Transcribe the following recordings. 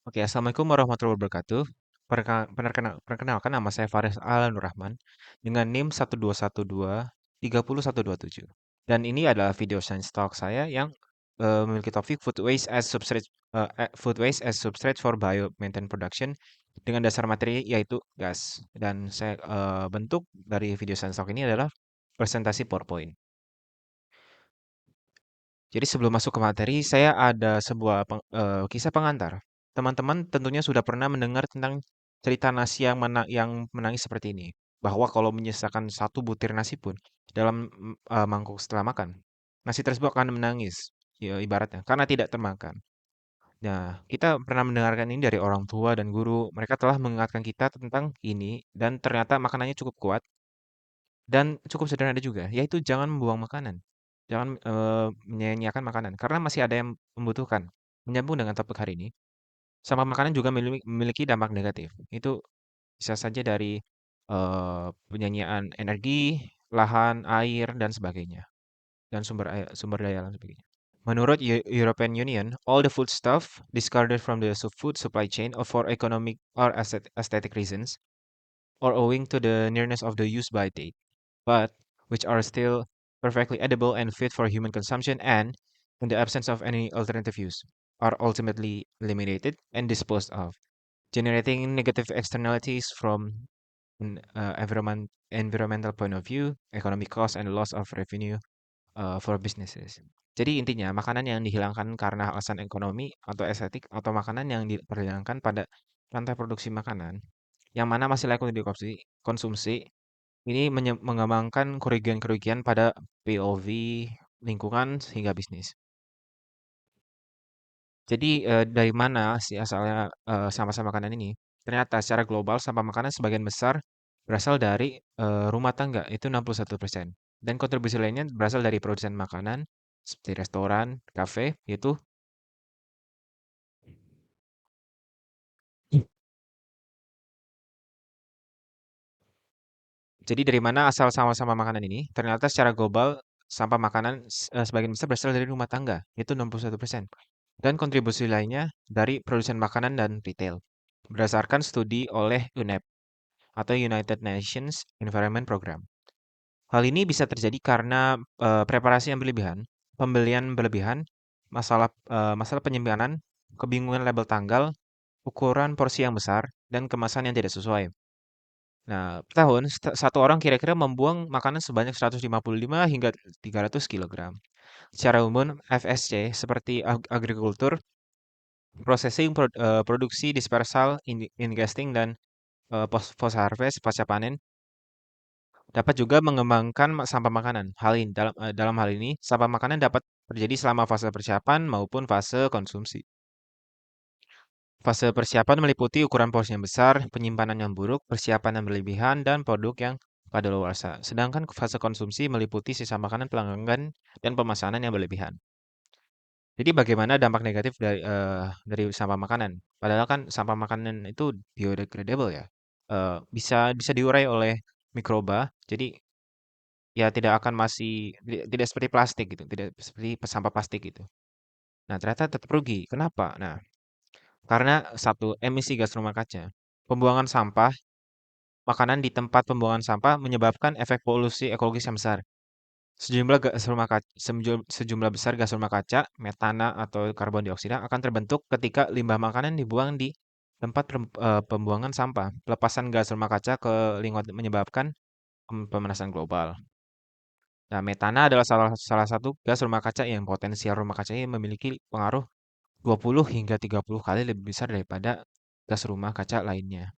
Oke, Assalamualaikum warahmatullahi wabarakatuh. Perkenalkan nama saya Faris Alan Rahman dengan NIM 121230127. Dan ini adalah video science talk saya yang memiliki topik food waste as substrate for biomethane production dengan dasar materi yaitu gas. Dan saya bentuk dari video science talk ini adalah presentasi PowerPoint. Jadi sebelum masuk ke materi, saya ada sebuah kisah pengantar. Teman-teman tentunya sudah pernah mendengar tentang cerita nasi yang menangis seperti ini. Bahwa kalau menyisakan satu butir nasi pun dalam mangkuk setelah makan, nasi tersebut akan menangis, ya, ibaratnya, karena tidak termakan. Nah, kita pernah mendengarkan ini dari orang tua dan guru. Mereka telah mengingatkan kita tentang ini dan ternyata makanannya cukup kuat dan cukup sederhana juga, yaitu jangan membuang makanan. Jangan menyia-nyiakan makanan karena masih ada yang membutuhkan. Menyambung dengan topik hari ini, sampah makanan juga memiliki dampak negatif. Itu bisa saja dari penyanyian energi, lahan, air dan sebagainya dan sumber daya alam sebagainya. Menurut European Union, all the food stuff discarded from the food supply chain or for economic or aesthetic reasons or owing to the nearness of the use-by date, but which are still perfectly edible and fit for human consumption and, in the absence of any alternative use, are ultimately eliminated and disposed of, generating negative externalities from an environmental point of view, economic cost, and loss of revenue for businesses. Jadi intinya, makanan yang dihilangkan karena alasan ekonomi atau estetik atau makanan yang diperdagangkan pada rantai produksi makanan yang mana masih layak untuk dikonsumsi, ini mengembangkan kerugian-kerugian pada POV, lingkungan, hingga bisnis. Jadi dari mana sih asalnya sampah-sampah makanan ini? Ternyata secara global sampah makanan sebagian besar berasal dari rumah tangga, itu 61%. Dan kontribusi lainnya berasal dari produsen makanan, seperti restoran, kafe, yaitu. Jadi dari mana asal sampah-sampah makanan ini? Ternyata secara global sampah makanan sebagian besar berasal dari rumah tangga, yaitu 61%. Dan kontribusi lainnya dari produsen makanan dan retail. Berdasarkan studi oleh UNEP atau United Nations Environment Program. Hal ini bisa terjadi karena preparasi yang berlebihan, pembelian berlebihan, masalah penyimpanan, kebingungan label tanggal, ukuran porsi yang besar, dan kemasan yang tidak sesuai. Nah, per tahun satu orang kira-kira membuang makanan sebanyak 155 hingga 300 kilogram. Secara umum, FSC seperti agrikultur, produksi, dispersal, ingesting, dan post harvest pasca panen dapat juga mengembangkan sampah makanan. Dalam hal ini, sampah makanan dapat terjadi selama fase persiapan maupun fase konsumsi. Fase persiapan meliputi ukuran porsi yang besar, penyimpanan yang buruk, persiapan yang berlebihan, dan produk yang kadaluarsa. Sedangkan fase konsumsi meliputi sisa makanan pelanggan dan pemesanan yang berlebihan. Jadi bagaimana dampak negatif dari sampah makanan? Padahal kan sampah makanan itu biodegradable ya. Bisa bisa diurai oleh mikroba. Jadi ya tidak akan tidak seperti plastik gitu, tidak seperti sampah plastik gitu. Nah, ternyata tetap rugi. Kenapa? Nah, karena satu, emisi gas rumah kaca. Pembuangan sampah makanan di tempat pembuangan sampah menyebabkan efek polusi ekologis yang besar. Sejumlah besar gas rumah kaca, metana atau karbon dioksida akan terbentuk ketika limbah makanan dibuang di tempat pembuangan sampah. Pelepasan gas rumah kaca ke lingkungan menyebabkan pemanasan global. Nah, metana adalah salah satu gas rumah kaca yang potensial rumah kacanya memiliki pengaruh 20 hingga 30 kali lebih besar daripada gas rumah kaca lainnya.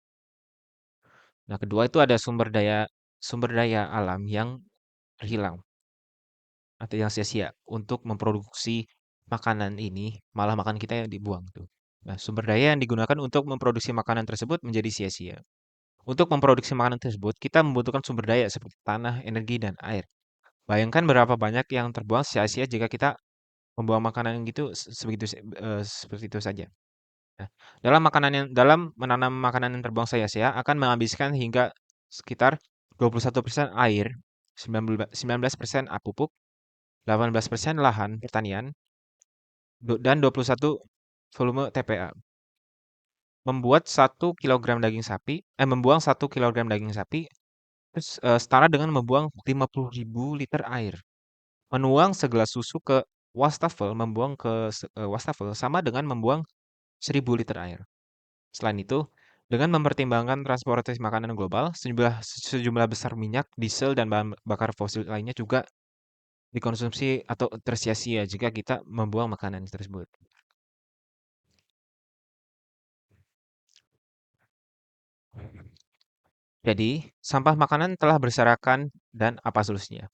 Nah, kedua itu ada sumber daya alam yang hilang atau yang sia-sia untuk memproduksi makanan ini, malah makan kita yang dibuang tuh. Nah, sumber daya yang digunakan untuk memproduksi makanan tersebut menjadi sia-sia. Untuk memproduksi makanan tersebut, kita membutuhkan sumber daya seperti tanah, energi, dan air. Bayangkan berapa banyak yang terbuang sia-sia jika kita membuang makanan gitu seperti itu saja. Nah, dalam menanam makanan yang terbuang sia-sia akan menghabiskan hingga sekitar 21% air, 19% pupuk, 18% lahan pertanian, dan 21 volume TPA. membuang 1 kilogram daging sapi, terus setara dengan membuang 50.000 liter air. Menuang segelas susu ke wastafel sama dengan membuang 1.000 liter air. Selain itu, dengan mempertimbangkan transportasi makanan global, sejumlah besar minyak, diesel, dan bahan bakar fosil lainnya juga dikonsumsi atau tersia-sia jika kita membuang makanan tersebut. Jadi, sampah makanan telah berserakan dan apa solusinya?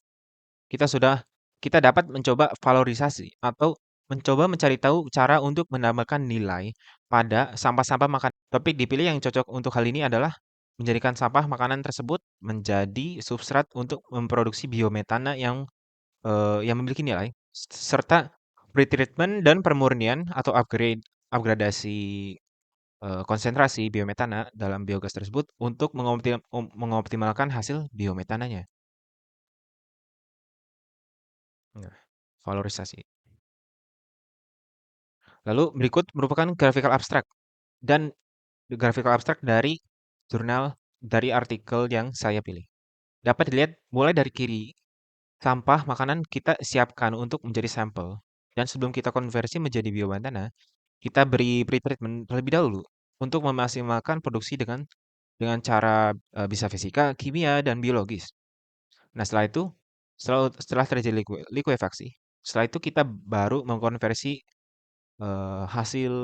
Kita sudah kita dapat mencoba valorisasi atau mencoba mencari tahu cara untuk menambahkan nilai pada sampah-sampah makanan. Topik dipilih yang cocok untuk hal ini adalah menjadikan sampah makanan tersebut menjadi substrat untuk memproduksi biometana yang memiliki nilai serta pretreatment dan pemurnian atau upgradasi konsentrasi biometana dalam biogas tersebut untuk mengoptimalkan hasil biometananya. Nah, valorisasi. Lalu berikut merupakan graphical abstrak dan graphical abstrak dari artikel yang saya pilih. Dapat dilihat mulai dari kiri, sampah makanan kita siapkan untuk menjadi sampel. Dan sebelum kita konversi menjadi biometana, kita beri pretreatment terlebih dahulu untuk memaksimalkan produksi dengan cara bisa fisika, kimia, dan biologis. Nah, setelah terjadi likuifaksi, setelah itu kita baru mengkonversi hasil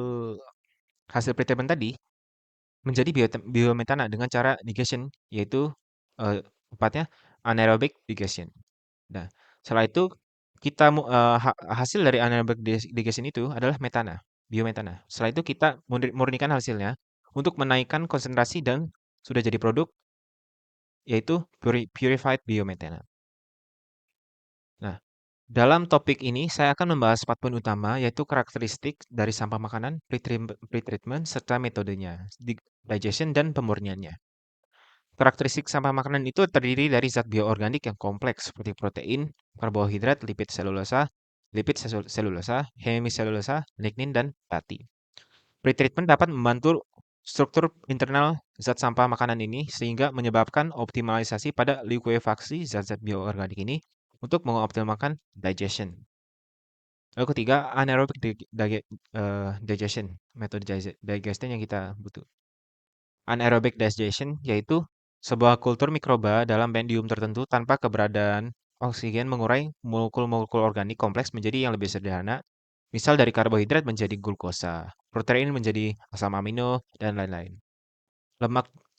hasil pretreatment tadi menjadi biometana dengan cara negation, yaitu tepatnya anaerobic digestion. Nah, setelah itu hasil dari anaerobic digestion itu adalah biometana. Setelah itu kita murnikan hasilnya untuk menaikkan konsentrasi dan sudah jadi produk yaitu purified biometana. Nah, dalam topik ini saya akan membahas 4 poin utama yaitu karakteristik dari sampah makanan, pretreatment, serta metodenya, digestion dan pemurniannya. Karakteristik sampah makanan itu terdiri dari zat bioorganik yang kompleks seperti protein, karbohidrat, lipid selulosa, hemiselulosa, lignin, dan pati. Pretreatment dapat membantu struktur internal zat sampah makanan ini sehingga menyebabkan optimalisasi pada likuifaksi zat-zat bioorganik ini untuk mengoptimalkan digestion. Lalu ketiga, anaerobic digestion, metode digestion yang kita butuh. Anaerobic digestion yaitu sebuah kultur mikroba dalam medium tertentu tanpa keberadaan oksigen mengurai molekul-molekul organik kompleks menjadi yang lebih sederhana. Misal dari karbohidrat menjadi glukosa, protein menjadi asam amino, dan lain-lain.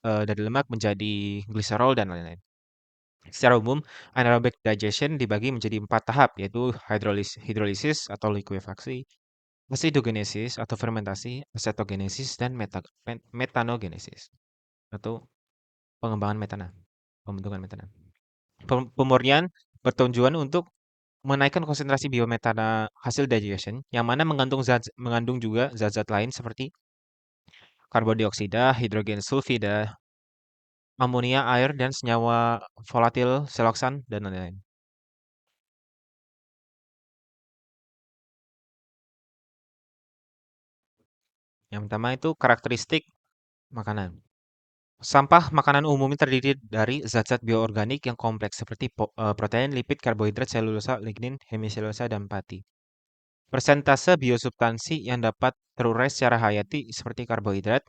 Dari lemak menjadi gliserol dan lain-lain. Secara umum, anaerobic digestion dibagi menjadi 4 tahap, yaitu hidrolisis atau likuifaksi, acidogenesis atau fermentasi, acetogenesis, dan metanogenesis atau pengembangan pembentukan metana. Pemurnian bertujuan untuk menaikkan konsentrasi biometana hasil digestion, yang mana mengandung juga zat-zat lain seperti karbon dioksida, hidrogen sulfida, amonia, air, dan senyawa volatil, seloksan, dan lain-lain. Yang pertama itu karakteristik makanan. Sampah makanan umumnya terdiri dari zat-zat bioorganik yang kompleks seperti protein, lipid, karbohidrat, selulosa, lignin, hemiselulosa, dan pati. Persentase biosubstansi yang dapat terurai secara hayati seperti karbohidrat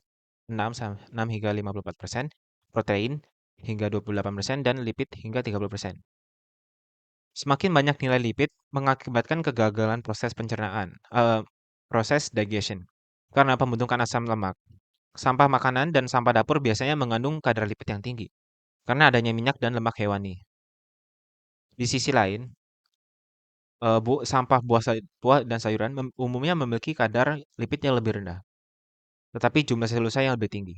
6 hingga 54%, protein hingga 28%, dan lipid hingga 30%. Semakin banyak nilai lipid mengakibatkan kegagalan proses digestion karena pembentukan asam lemak. Sampah makanan dan sampah dapur biasanya mengandung kadar lipid yang tinggi karena adanya minyak dan lemak hewani. Di sisi lain, sampah buah dan sayuran umumnya memiliki kadar lipid yang lebih rendah, tetapi jumlah selulosa yang lebih tinggi.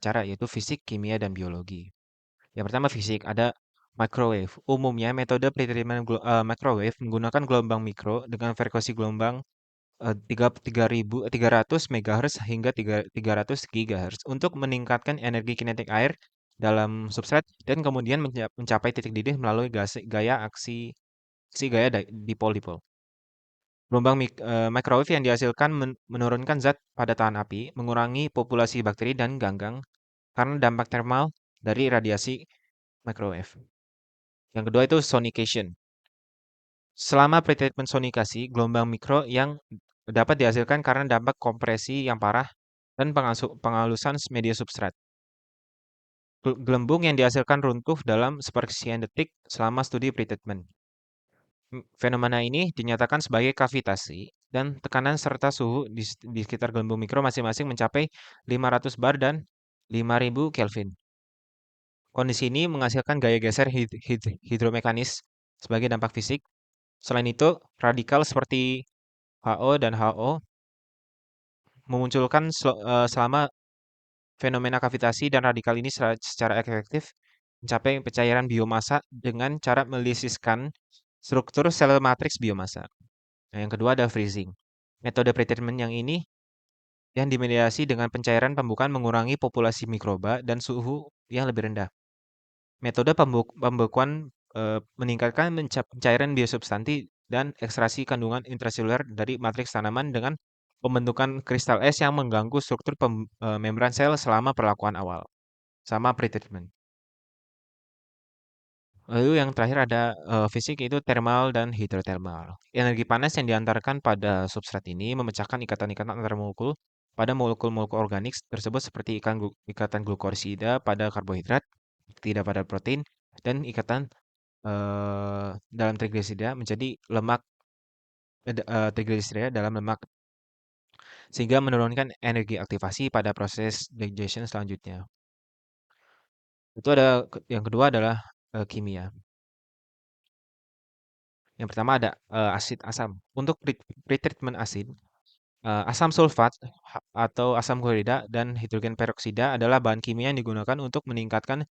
Cara yaitu fisik, kimia, dan biologi. Yang pertama fisik, ada microwave. Umumnya metode pretreatment microwave menggunakan gelombang mikro dengan frekuensi gelombang 300 MHz hingga 300 GHz untuk meningkatkan energi kinetik air dalam substrat dan kemudian mencapai titik didih melalui gaya aksi gaya dipol-dipol. Gelombang microwave yang dihasilkan menurunkan zat pada tahan api, mengurangi populasi bakteri dan ganggang karena dampak thermal dari radiasi microwave. Yang kedua itu sonication. Selama pretreatment sonikasi, gelombang mikro yang dapat dihasilkan karena dampak kompresi yang parah dan pengalusan media substrat. Gelembung yang dihasilkan runtuh dalam sepersekian detik selama studi pretreatment. Fenomena ini dinyatakan sebagai kavitasi dan tekanan serta suhu di sekitar gelembung mikro masing-masing mencapai 500 bar dan 5000 Kelvin. Kondisi ini menghasilkan gaya geser hidromekanis sebagai dampak fisik. Selain itu, radikal seperti HO dan HO memunculkan selama fenomena kavitasi dan radikal ini secara efektif mencapai pencairan biomasa dengan cara melisiskan struktur sel matriks biomasa. Nah, yang kedua ada freezing. Metode pretreatment yang ini yang dimediasi dengan pencairan pembukaan mengurangi populasi mikroba dan suhu yang lebih rendah. Metode pembekuan meningkatkan pencairan biosubstansi dan ekstraksi kandungan intraseluler dari matriks tanaman dengan pembentukan kristal es yang mengganggu struktur membran sel selama perlakuan awal. Sama pretreatment. Lalu yang terakhir ada fisik itu thermal dan hidrothermal. Energi panas yang diantarkan pada substrat ini memecahkan ikatan-ikatan antar molekul pada molekul-molekul organik tersebut seperti ikatan glukosida pada karbohidrat, tidak pada protein, dan ikatan dalam trigliserida menjadi lemak trigliserida dalam lemak sehingga menurunkan energi aktivasi pada proses digestion selanjutnya. Itu ada yang kedua adalah kimia. Yang pertama ada asid asam. Untuk pretreatment asid, asam sulfat atau asam klorida dan hidrogen peroksida adalah bahan kimia yang digunakan untuk meningkatkan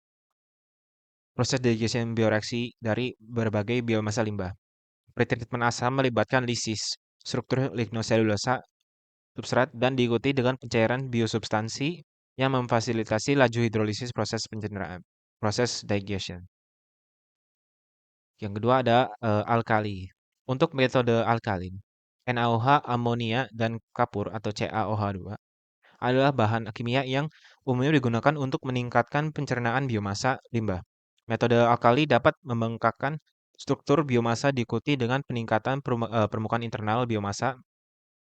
proses digestion bioreaksi dari berbagai biomasa limbah. Pretreatment asam melibatkan lisis, struktur lignoselulosa substrat dan diikuti dengan pencairan biosubstansi yang memfasilitasi laju hidrolisis proses pencernaan, proses digestion. Yang kedua ada alkali. Untuk metode alkalin, NaOH, amonia, dan kapur atau CaOH2 adalah bahan kimia yang umumnya digunakan untuk meningkatkan pencernaan biomasa limbah. Metode alkali dapat membengkakkan struktur biomasa diikuti dengan peningkatan permukaan internal biomasa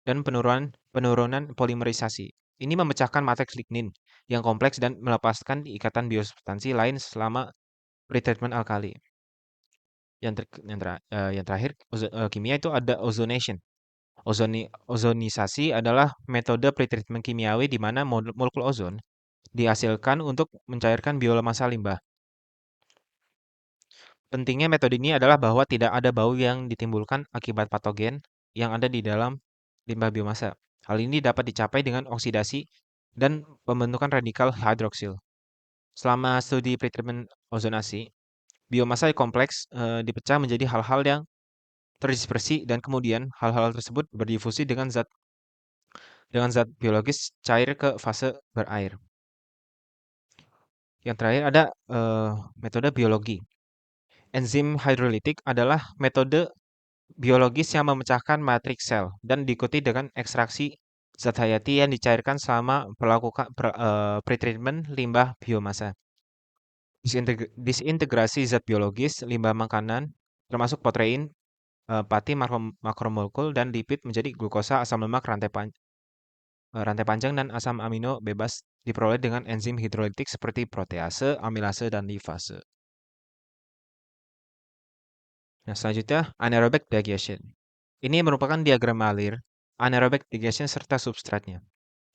dan penurunan polimerisasi. Ini memecahkan matriks lignin yang kompleks dan melepaskan ikatan biosubstansi lain selama pretreatment alkali. Yang terakhir kimia itu ada ozonation. Ozonisasi adalah metode pretreatment kimiawi di mana molekul ozon dihasilkan untuk mencairkan biomasa limbah. Pentingnya metode ini adalah bahwa tidak ada bau yang ditimbulkan akibat patogen yang ada di dalam limbah biomasa. Hal ini dapat dicapai dengan oksidasi dan pembentukan radikal hidroksil. Selama studi pretreatment ozonasi, biomasa kompleks dipecah menjadi hal-hal yang terdispersi dan kemudian hal-hal tersebut berdifusi dengan zat biologis cair ke fase berair. Yang terakhir ada metode biologi. Enzim hidrolitik adalah metode biologis yang memecahkan matriks sel dan diikuti dengan ekstraksi zat hayati yang dicairkan selama pretreatment limbah biomasa. Disintegrasi zat biologis limbah makanan termasuk protein, pati, makromolekul, dan lipid menjadi glukosa, asam lemak, rantai panjang, dan asam amino bebas diperoleh dengan enzim hidrolitik seperti protease, amilase, dan lipase. Nah, selanjutnya anaerobic digestion. Ini merupakan diagram alir anaerobic digestion serta substratnya.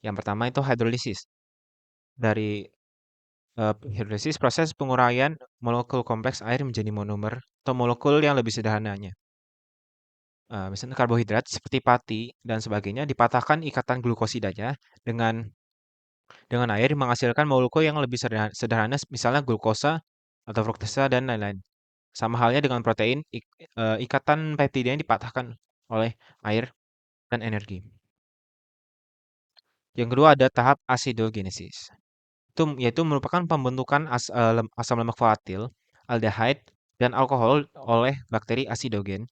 Yang pertama itu hidrolisis. Dari hidrolisis proses penguraian molekul kompleks air menjadi monomer atau molekul yang lebih sederhananya. Misalnya karbohidrat seperti pati dan sebagainya dipatahkan ikatan glukosidanya dengan air menghasilkan molekul yang lebih sederhana, misalnya glukosa atau fruktasa dan lain-lain. Sama halnya dengan protein, ikatan peptidanya dipatahkan oleh air dan energi. Yang kedua ada tahap acidogenesis. yaitu merupakan pembentukan asam lemak volatil, aldehyde, dan alkohol oleh bakteri asidogen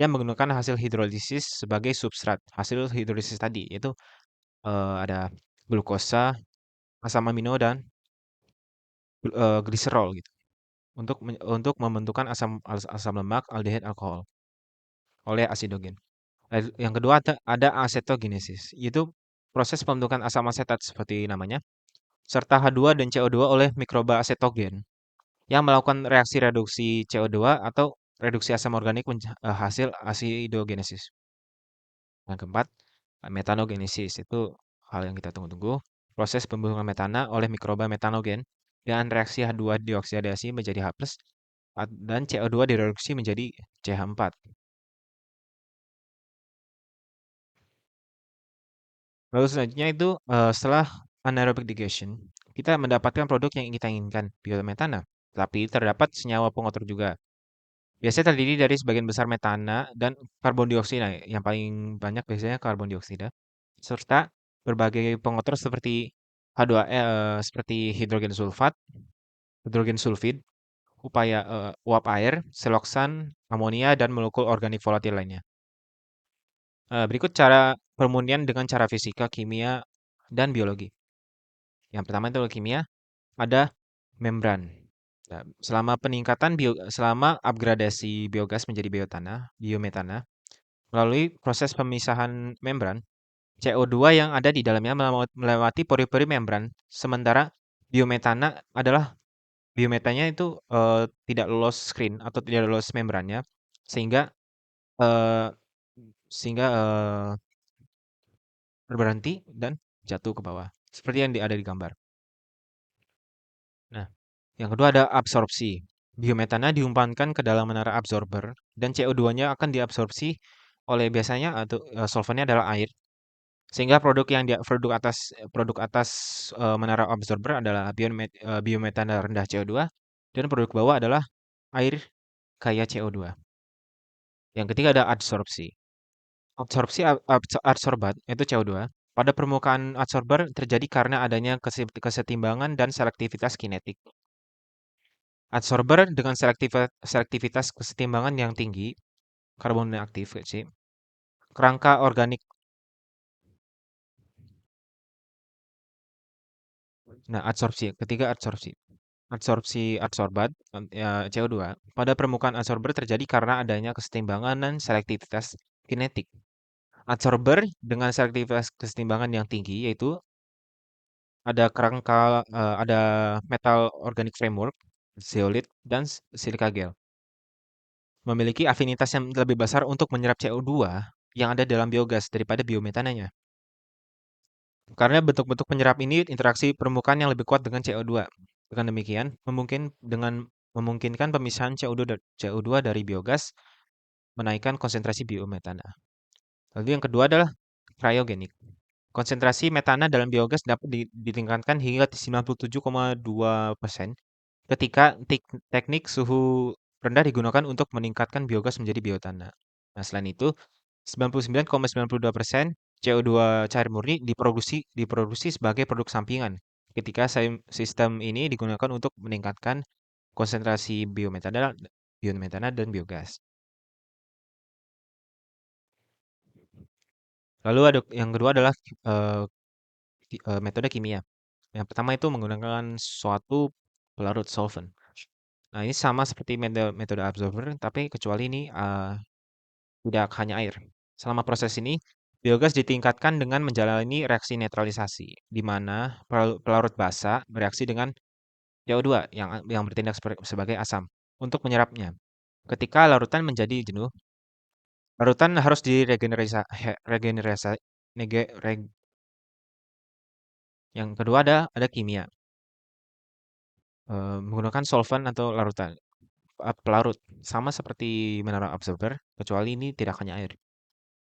yang menggunakan hasil hidrolisis sebagai substrat. Hasil hidrolisis tadi yaitu ada glukosa, asam amino, dan gliserol gitu untuk membentukkan asam lemak aldehyde alkohol oleh asidogen. Yang kedua ada asetogenesis, yaitu proses pembentukan asam asetat seperti namanya, serta H2 dan CO2 oleh mikroba asetogen yang melakukan reaksi reduksi CO2 atau reduksi asam organik hasil asidogenesis. Yang keempat, metanogenesis itu hal yang kita tunggu-tunggu. Proses pembuangan metana oleh mikroba metanogen dengan reaksi H2 dioksidasi menjadi H+, dan CO2 direduksi menjadi CH4. Lalu selanjutnya itu setelah anaerobic digestion, kita mendapatkan produk yang kita inginkan, biometana. Tapi terdapat senyawa pengotor juga. Biasanya terdiri dari sebagian besar metana dan karbon dioksida. Yang paling banyak biasanya karbon dioksida. Serta berbagai pengotor seperti seperti hidrogen sulfat, hidrogen sulfid, uap air, seloksan, amonia, dan molekul organik volatil lainnya. Berikut cara pemurnian dengan cara fisika, kimia, dan biologi. Yang pertama itu kimia, ada membran. Nah, selama upgradasi biogas menjadi biometana, melalui proses pemisahan membran, CO2 yang ada di dalamnya melewati pori-pori membran, sementara biometannya itu tidak lolos screen atau tidak lolos membrannya, sehingga eh, sehingga berhenti dan jatuh ke bawah, seperti yang ada di gambar. Nah, yang kedua ada absorpsi. Biometana diumpankan ke dalam menara absorber dan CO2-nya akan diabsorpsi oleh biasanya atau solvennya adalah air. Sehingga produk atas menara absorber adalah biometana rendah CO2 dan produk bawah adalah air kaya CO2. Yang ketiga ada adsorpsi. Adsorbat itu CO2 pada permukaan adsorber terjadi karena adanya kesetimbangan dan selektivitas kinetik. Adsorber dengan selektivitas kesetimbangan yang tinggi, karbon aktif, C. Kerangka organik. Nah, ketiga adsorpsi. Adsorbat ya, CO2 pada permukaan adsorber terjadi karena adanya kesetimbangan dan selektivitas kinetik. Adsorber dengan selektivitas kesetimbangan yang tinggi yaitu ada metal organic framework, zeolit, dan silika gel. Memiliki afinitas yang lebih besar untuk menyerap CO2 yang ada dalam biogas daripada biometananya. Karena bentuk-bentuk penyerap ini interaksi permukaan yang lebih kuat dengan CO2. Dengan demikian, memungkinkan pemisahan CO2 dari biogas menaikkan konsentrasi biometana. Lalu yang kedua adalah cryogenik. Konsentrasi metana dalam biogas dapat ditingkatkan hingga 97,2% ketika teknik suhu rendah digunakan untuk meningkatkan biogas menjadi biotana. Nah, selain itu, 99,92% CO2 cair murni diproduksi sebagai produk sampingan ketika sistem ini digunakan untuk meningkatkan konsentrasi biometana dan biogas. Lalu ada yang kedua adalah eh, metode kimia. Yang pertama itu menggunakan suatu pelarut solvent. Nah, ini sama seperti metode absorber, tapi kecuali ini tidak hanya air. Selama proses ini, biogas ditingkatkan dengan menjalani reaksi netralisasi, di mana pelarut basa bereaksi dengan CO2 yang bertindak sebagai asam untuk menyerapnya. Ketika larutan menjadi jenuh, larutan harus nege- reg- yang kedua ada kimia, menggunakan solvent atau pelarut, sama seperti mineral absorber, kecuali ini tidak hanya air.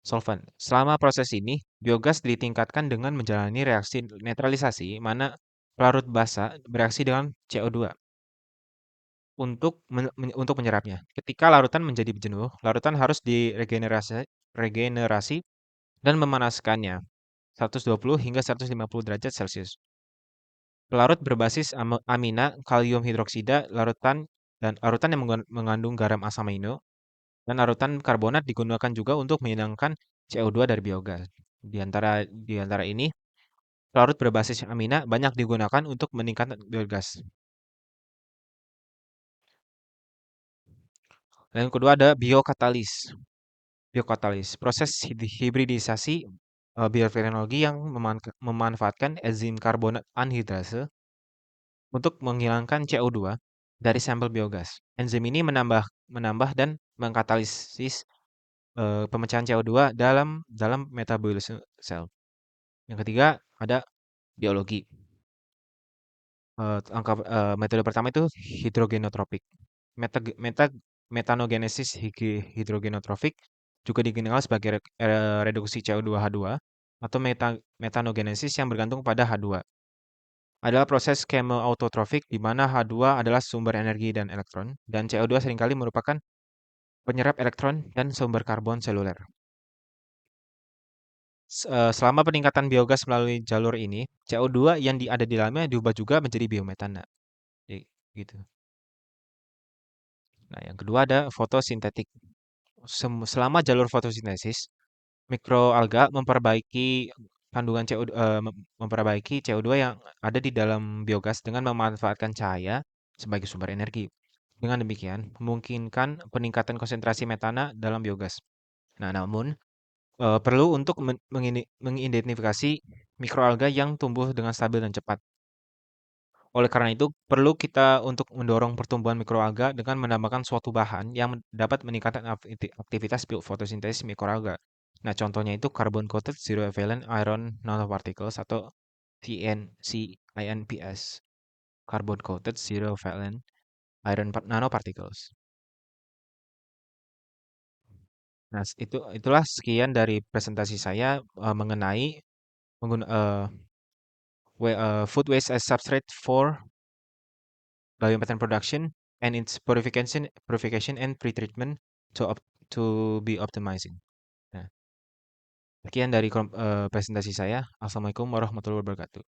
Solvent. Selama proses ini, biogas ditingkatkan dengan menjalani reaksi netralisasi, mana pelarut basa bereaksi dengan CO2 untuk menyerapnya. Ketika larutan menjadi jenuh, larutan harus regenerasi dan memanaskannya 120 hingga 150 derajat Celcius. Pelarut berbasis amina, kalium hidroksida, larutan yang mengandung garam asam amino, dan larutan karbonat digunakan juga untuk menghilangkan CO2 dari biogas. Di antara ini, pelarut berbasis amina banyak digunakan untuk meningkatkan biogas. Dan yang kedua ada biokatalis. Biokatalis, proses hibridisasi bioteknologi yang memanfaatkan enzim karbonat anhidrase untuk menghilangkan CO2 dari sampel biogas. Enzim ini menambah dan mengkatalisis pemecahan CO2 dalam dalam metabolisme sel. Yang ketiga ada biologi. Metode pertama itu hidrogenotropik. Meta, meta, metanogenesis hidrogenotrofik juga dikenal sebagai reduksi CO2 H2 atau metanogenesis yang bergantung pada H2. Adalah proses chemoautotrofik di mana H2 adalah sumber energi dan elektron, dan CO2 seringkali merupakan penyerap elektron dan sumber karbon seluler. Selama peningkatan biogas melalui jalur ini, CO2 yang ada di dalamnya diubah juga menjadi biometana. Jadi, gitu. Nah, yang kedua ada fotosintetik. Selama jalur fotosintesis, mikroalga memperbaiki CO2 yang ada di dalam biogas dengan memanfaatkan cahaya sebagai sumber energi. Dengan demikian, memungkinkan peningkatan konsentrasi metana dalam biogas. Nah, namun perlu untuk mengidentifikasi mikroalga yang tumbuh dengan stabil dan cepat. Oleh karena itu, perlu kita untuk mendorong pertumbuhan mikroalga dengan menambahkan suatu bahan yang dapat meningkatkan aktivitas fotosintesis mikroalga. Nah, contohnya itu carbon coated zero valent iron nanoparticles atau CNCINPS. Carbon coated zero valent iron nanoparticles. Nah, itulah sekian dari presentasi saya mengenai food waste as substrate for biomethane production and its purification and pretreatment to be optimizing. Nah, sekian dari presentasi saya. Assalamualaikum warahmatullahi wabarakatuh.